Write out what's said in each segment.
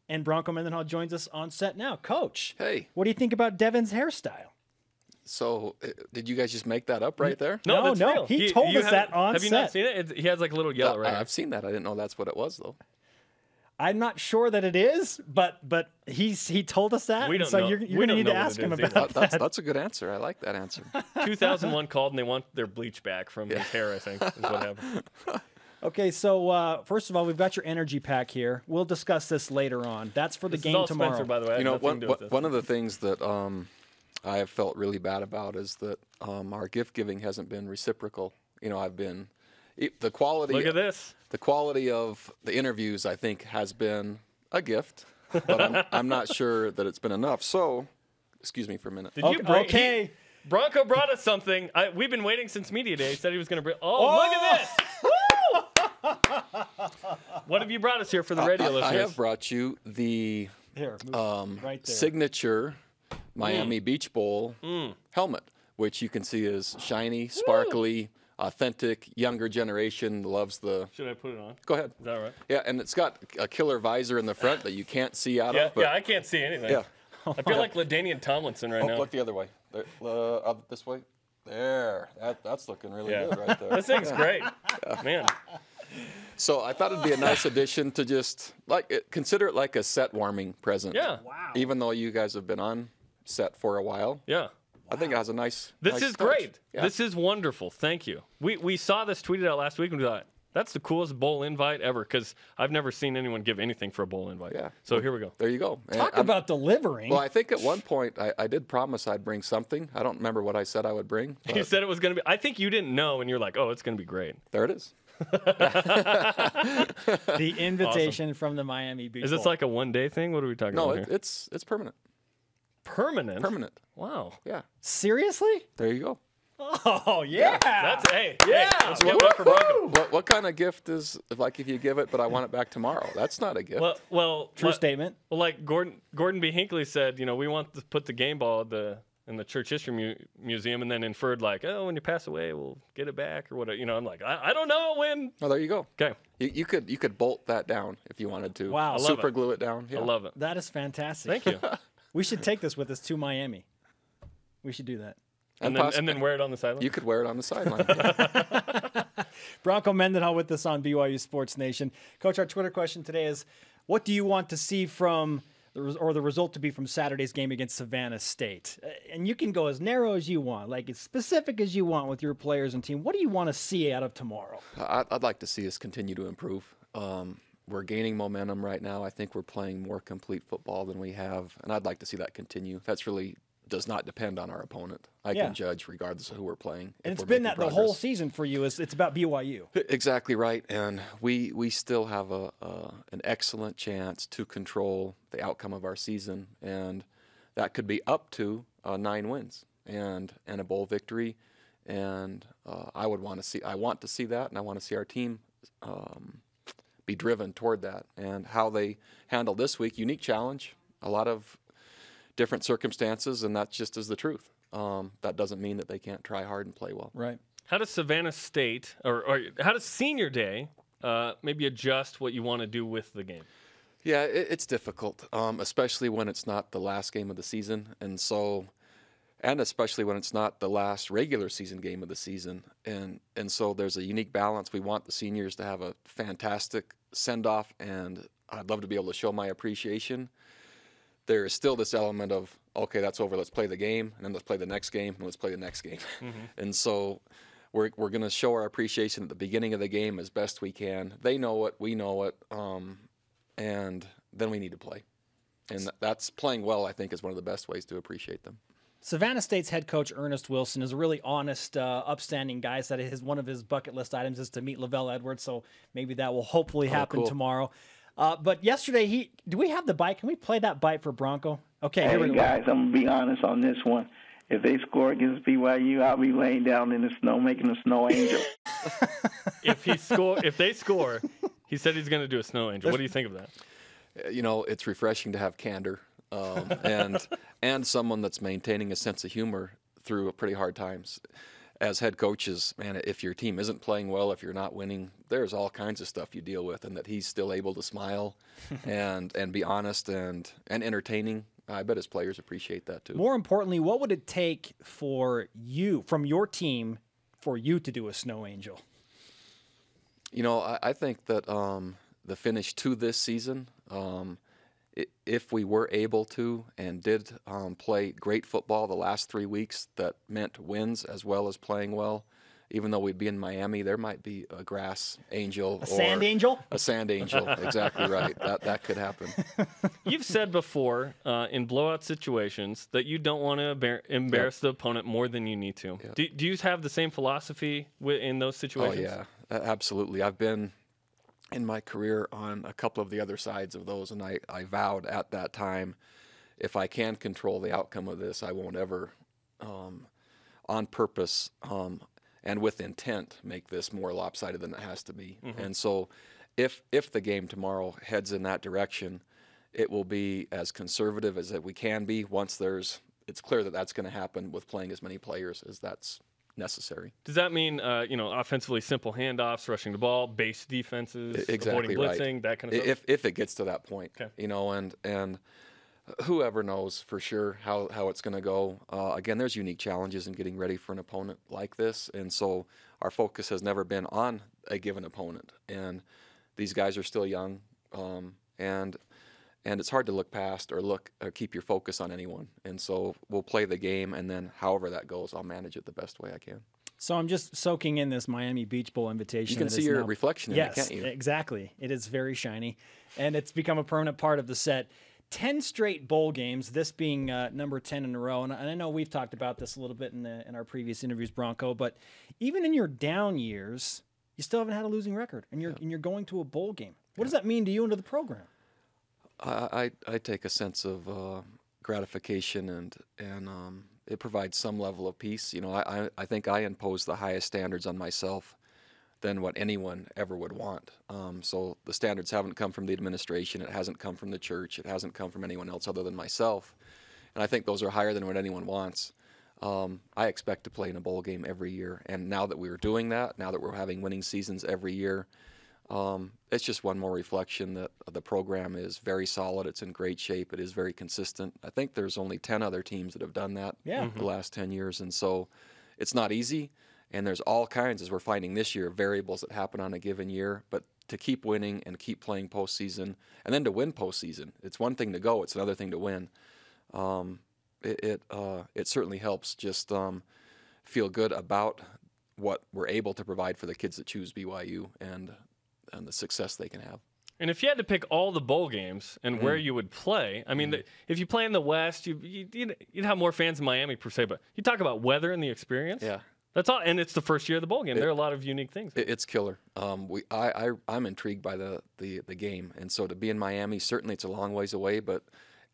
And Bronco Mendenhall joins us on set now. Coach, Hey. what do you think about Devin's hairstyle? So, did you guys just make that up right there? No, that's no. real. He told us that on Have you set. not seen it? He has like a little yellow right here. I've seen that. I didn't know that's what it was, though. I'm not sure that it is, but he told us that. We don't so know. you're We going to don't need know to what ask it him is about either. that. That's a good answer. I like that answer. 2001 called and they want their bleach back from his hair, I think, is what happened. Okay, so first of all, we've got your energy pack here. We'll discuss this later on. That's for the This is game all tomorrow. Spencer, by the way. I You had know, nothing to do with this. one of the things that I have felt really bad about is that our gift giving hasn't been reciprocal. You know, the quality. Look at this. The quality of the interviews, I think, has been a gift, but I'm not sure that it's been enough. So, excuse me for a minute. Did you bring, Okay. Bronco brought us something. We've been waiting since media day. He said he was going to bring. Oh, look at this! What have you brought us here for the radio I listeners? have brought you the Here, move right there. signature Miami Beach Bowl helmet, which you can see is shiny, sparkly, authentic, younger generation loves the. Should I put it on? Go ahead. Is that all right? Yeah, and it's got a killer visor in the front that you can't see out Yeah, of. But I can't see anything. Yeah. I feel like LaDainian Tomlinson right now. Look the other way. There, this way. There. That's looking really Yeah. good right there. This thing's great. Man. So I thought it'd be a nice addition to just consider it like a set warming present. Yeah. Wow. Even though you guys have been on set for a while, Yeah. I think it has a nice. This nice is touch. great. Yeah. This is wonderful. Thank you. We saw this tweeted out last week and we thought, that's the coolest bowl invite ever because I've never seen anyone give anything for a bowl invite. Yeah. So here we go. There you go. And Talk about delivering. Well, I think at one point I did promise I'd bring something. I don't remember what I said I would bring. You But said it was going to be. I think you didn't know, and you're like, "Oh, it's going to be great." there it is. the invitation from the Miami Beach Is this Bowl. like a one-day thing? What are we talking No, about here? it's permanent. Permanent. Permanent. Wow. Yeah. Seriously? There you go. Oh, yeah. That's hey. Yeah. Let's give it up for Bronco. What kind of gift is like if you give it, but I want it back tomorrow? That's not a gift. Well, True statement. Well, like Gordon B. Hinckley said, you know, we want to put the game ball in the Church History Museum, and then inferred like, oh, when you pass away, we'll get it back or whatever. You know, I'm like, I don't know when. Oh, there you go. Okay. You could bolt that down if you wanted to. Wow. I love Super it. glue it down. Yeah. I love it. That is fantastic. Thank you. We should take this with us to Miami. We should do that. And then wear it on the sideline. You could wear it on the sideline. Bronco Mendenhall with us on BYU Sports Nation. Coach, our Twitter question today is, what do you want to see from the result to be from Saturday's game against Savannah State? And you can go as narrow as you want, like as specific as you want with your players and team. What do you want to see out of tomorrow? I'd like to see us continue to improve. We're gaining momentum right now. I think we're playing more complete football than we have, and I'd like to see that continue. That's really does not depend on our opponent. I can judge regardless of who we're playing. And it's been that the whole season for you. It's about BYU. Exactly right. And we still have an excellent chance to control the outcome of our season, and that could be up to 9 wins and a bowl victory. And I want to see that, and I want to see our team be driven toward that. And how they handle this week, unique challenge, a lot of different circumstances, and that just is the truth. That doesn't mean that they can't try hard and play well. Right. How does Savannah State or how does Senior Day maybe adjust what you want to do with the game? Yeah, it's difficult, especially when it's not the last game of the season, and especially when it's not the last regular season game of the season, and so there's a unique balance. We want the seniors to have a fantastic send-off, and I'd love to be able to show my appreciation. There is still this element of, okay, that's over, let's play the game, and then let's play the next game, and let's play the next game. Mm-hmm. And so we're going to show our appreciation at the beginning of the game as best we can. They know it, we know it, and then we need to play. And that's playing well, I think, is one of the best ways to appreciate them. Savannah State's head coach, Ernest Wilson, is a really honest, upstanding guy. Said one of his bucket list items is to meet Lavelle Edwards, so maybe that will hopefully happen tomorrow. But yesterday, do we have the bite? Can we play that bite for Bronco? Okay, here we go. Guys, I'm going to be honest on this one. If they score against BYU, I'll be laying down in the snow making a snow angel. If they score, he said he's going to do a snow angel. What do you think of that? You know, it's refreshing to have candor and someone that's maintaining a sense of humor through pretty hard times. as head coaches, man, if your team isn't playing well, if you're not winning, there's all kinds of stuff you deal with, and that he's still able to smile and be honest and entertaining. I bet his players appreciate that too. More importantly, what would it take for you, from your team, for you to do a snow angel? You know, I think that the finish to this season, if we were able to and did play great football the last 3 weeks, that meant wins as well as playing well. Even though we'd be in Miami, there might be a grass angel. A sand angel? A sand angel, exactly right. That could happen. You've said before in blowout situations that you don't want to embarrass the opponent more than you need to. Yep. Do you have the same philosophy in those situations? Oh, yeah, absolutely. I've been in my career on a couple of the other sides of those, and I vowed at that time, if I can control the outcome of this, I won't ever, on purpose, and with intent, make this more lopsided than it has to be. Mm-hmm. And so if the game tomorrow heads in that direction, it will be as conservative as we can be once it's clear that that's going to happen with playing as many players as that's necessary. Does that mean, offensively simple handoffs, rushing the ball, base defenses, exactly avoiding blitzing, right. that kind of stuff? If it gets to that point, okay. And whoever knows for sure how it's going to go. Again, there's unique challenges in getting ready for an opponent like this, and so our focus has never been on a given opponent. And these guys are still young, and it's hard to look past or keep your focus on anyone. And so we'll play the game, and then however that goes, I'll manage it the best way I can. So I'm just soaking in this Miami Beach Bowl invitation. You can see your reflection in it, can't you? Yes, exactly. It is very shiny, and it's become a permanent part of the set. 10 straight bowl games, this being number 10 in a row. And I know we've talked about this a little bit in our previous interviews, Bronco, but even in your down years, you still haven't had a losing record, and you're going to a bowl game. What does that mean to you and to the program? I take a sense of gratification, and it provides some level of peace. You know, I think I impose the highest standards on myself than what anyone ever would want. So the standards haven't come from the administration. It hasn't come from the church. It hasn't come from anyone else other than myself. And I think those are higher than what anyone wants. I expect to play in a bowl game every year. And now that we're doing that, now that we're having winning seasons every year, it's just one more reflection that the program is very solid. It's in great shape. It is very consistent. I think there's only 10 other teams that have done that the last 10 years. And so it's not easy. And there's all kinds, as we're finding this year, variables that happen on a given year. But to keep winning and keep playing postseason, and then to win postseason, it's one thing to go, it's another thing to win. It certainly helps just feel good about what we're able to provide for the kids that choose BYU and the success they can have. And if you had to pick all the bowl games and where you would play, I mean, if you play in the West, you'd have more fans in Miami per se, but you talk about weather and the experience. Yeah. That's all, and it's the first year of the bowl game. There are a lot of unique things. It's killer. I'm intrigued by the game, and so to be in Miami, certainly it's a long ways away, but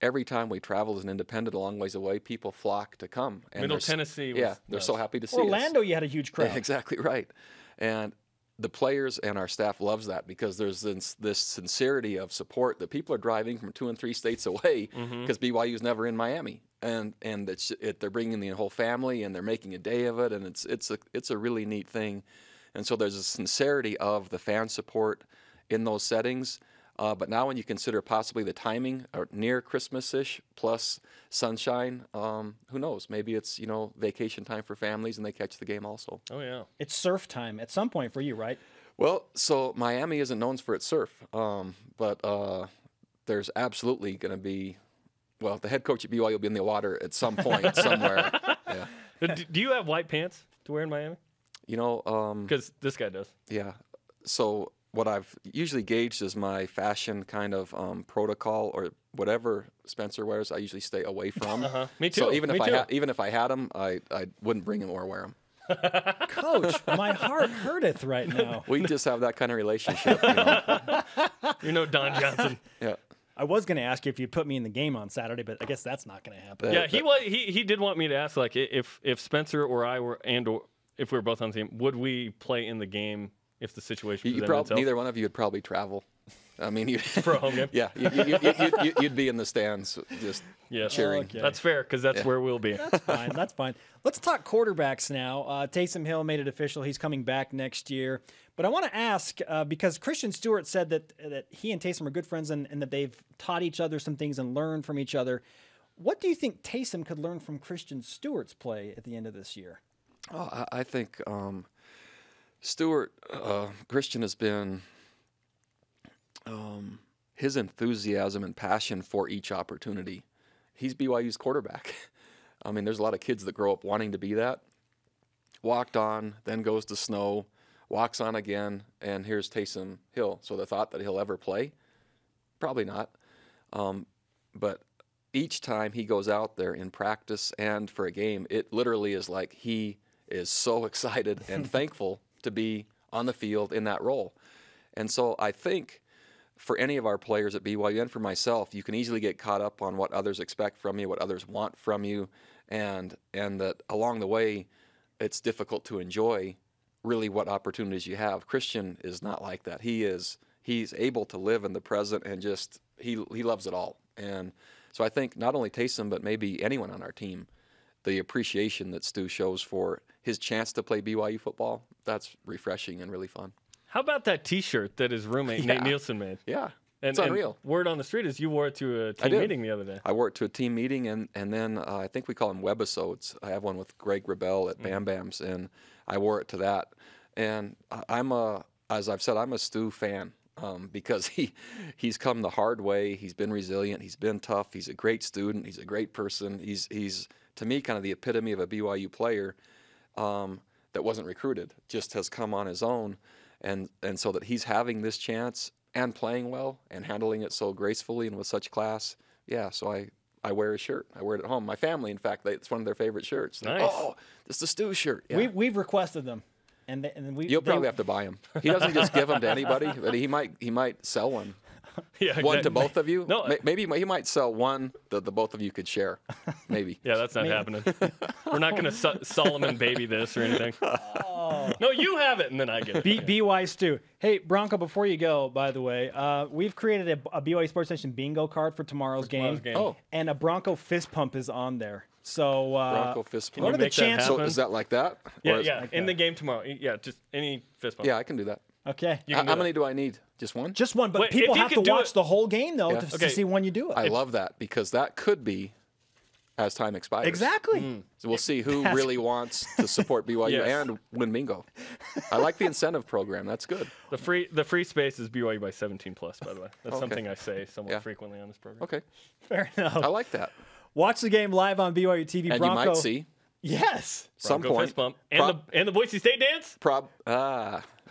every time we travel as an independent a long ways away, people flock to come. And Middle Tennessee. They're so happy to see Orlando, us. you had a huge crowd. Exactly right. And the players and our staff loves that because there's this sincerity of support that people are driving from 2 and 3 states away because BYU's never in Miami. And they're bringing the whole family, and they're making a day of it, and it's a really neat thing. And so there's a sincerity of the fan support in those settings. But now when you consider possibly the timing, or near Christmas-ish plus sunshine, who knows? Maybe it's vacation time for families, and they catch the game also. Oh yeah, it's surf time at some point for you, right? Well, so Miami isn't known for its surf, but there's absolutely going to be. Well, the head coach at BYU will be in the water at some point somewhere. Yeah. Do you have white pants to wear in Miami? Because this guy does. Yeah. So what I've usually gauged is my fashion kind of protocol, or whatever Spencer wears, I usually stay away from. Me too. So even if I had them, I wouldn't bring them or wear them. Coach, my heart hurteth right now. We just have that kind of relationship. You're no Don Johnson. Yeah. I was going to ask you if you'd put me in the game on Saturday, but I guess that's not going to happen. Yeah, he did want me to ask, like, if Spencer or I were, or if we were both on the team, would we play in the game if the situation presented itself? Neither one of you would probably travel. I mean, you, For a home game? yeah, you'd be in the stands just cheering. Okay. That's fair, because that's where we'll be. That's fine. That's fine. Let's talk quarterbacks now. Taysom Hill made it official. He's coming back next year. But I want to ask, because Christian Stewart said that he and Taysom are good friends and that they've taught each other some things and learned from each other. What do you think Taysom could learn from Christian Stewart's play at the end of this year? Oh, I think Stewart, Christian has been his enthusiasm and passion for each opportunity. He's BYU's quarterback. I mean, there's a lot of kids that grow up wanting to be that. Walked on, then goes to Snow, walks on again, and here's Taysom Hill. So the thought that he'll ever play? Probably not. But each time he goes out there in practice and for a game, it literally is like he is so excited and thankful to be on the field in that role. And so I think for any of our players at BYU and for myself, you can easily get caught up on what others expect from you, what others want from you, and that along the way, it's difficult to enjoy really what opportunities you have. Christian is not like that. He's able to live in the present and just he loves it all. And so I think not only Taysom, but maybe anyone on our team, the appreciation that Stu shows for his chance to play BYU football, that's refreshing and really fun. How about that T-shirt that his roommate Nate Nielsen made? Yeah, and, it's unreal. And word on the street is you wore it to a team meeting the other day. I wore it to a team meeting, and then I think we call them webisodes. I have one with Greg Rebel at Bam Bam's, and I wore it to that. And as I've said, I'm a Stu fan. Because he's come the hard way. He's been resilient. He's been tough. He's a great student. He's a great person. He's to me kind of the epitome of a BYU player that wasn't recruited, just has come on his own, and so that he's having this chance and playing well and handling it so gracefully and with such class. Yeah, so I wear his shirt. I wear it at home. My family, in fact, it's one of their favorite shirts. Nice. Oh, this is the Stu shirt. Yeah. We've requested them. You'll probably have to buy them. He doesn't just give them to anybody, but he might sell one. Yeah, exactly. One to both of you. No, maybe he might sell one that the both of you could share. Maybe. Yeah, that's not happening. We're not going to Solomon baby this or anything. Oh. No, you have it, and then I get it. BY Stu. Hey, Bronco, before you go, by the way, we've created a BYU Sports Nation bingo card for tomorrow's game. Oh. And a Bronco fist pump is on there. So Bronco fist pump. What are the chances? So is that like that? Yeah. Like in the game tomorrow. Yeah, just any fist pump. Yeah, I can do that. Okay. How many do I need? Just one? Just one, but people have to watch the whole game, though, to see when you do it. I love that, because that could be as time expires. Exactly. So we'll see who really wants to support BYU and win bingo. I like the incentive program. That's good. The free space is BYU by 17+, by the way. That's something I say somewhat frequently on this program. Okay. Fair enough. I like that. Watch the game live on BYU TV. And Bronco. you might see. Yes. Some Bronco point. Fist pump. And the Boise State dance?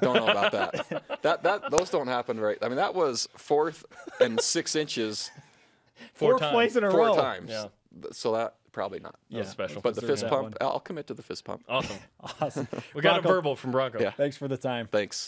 Don't know about that. Those don't happen very. I mean, that was 4th and 6 inches. Fourth place in a row. 4 times. Yeah. So that probably not. Yeah, special. But the fist pump, I'll commit to the fist pump. Awesome. We got a verbal from Bronco. Yeah. Thanks for the time. Thanks.